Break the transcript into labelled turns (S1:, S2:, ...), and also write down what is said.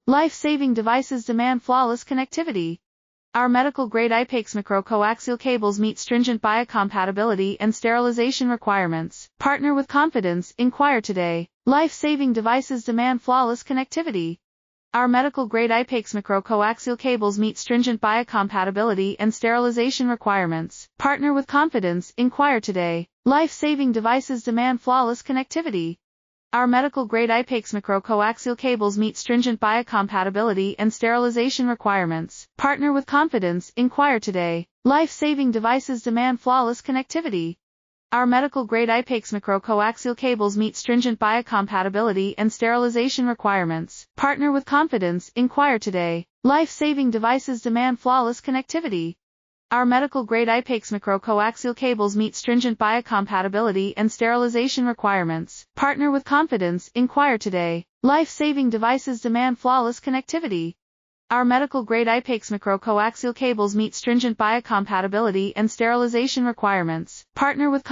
S1: Life-saving devices demand flawless connectivity. Our medical-grade IPAX micro-coaxial cables meet stringent biocompatibility and sterilization requirements. Partner with confidence, inquire today. Life-saving devices demand flawless connectivity. Our medical-grade IPAX micro-coaxial cables meet stringent biocompatibility and sterilization requirements. Partner with confidence, inquire today. Life-saving devices demand flawless connectivity. Our medical-grade IPAX micro-coaxial cables meet stringent biocompatibility and sterilization requirements. Partner with confidence, inquire today. Life-saving devices demand flawless connectivity. Our medical-grade IPAX micro-coaxial cables meet stringent biocompatibility and sterilization requirements. Partner with confidence, inquire today. Life-saving devices demand flawless connectivity. Our medical-grade IPAX micro-coaxial cables meet stringent biocompatibility and sterilization requirements. Partner with confidence, inquire today. Life-saving devices demand flawless connectivity. Our medical-grade IPAX micro-coaxial cables meet stringent biocompatibility and sterilization requirements. Partner with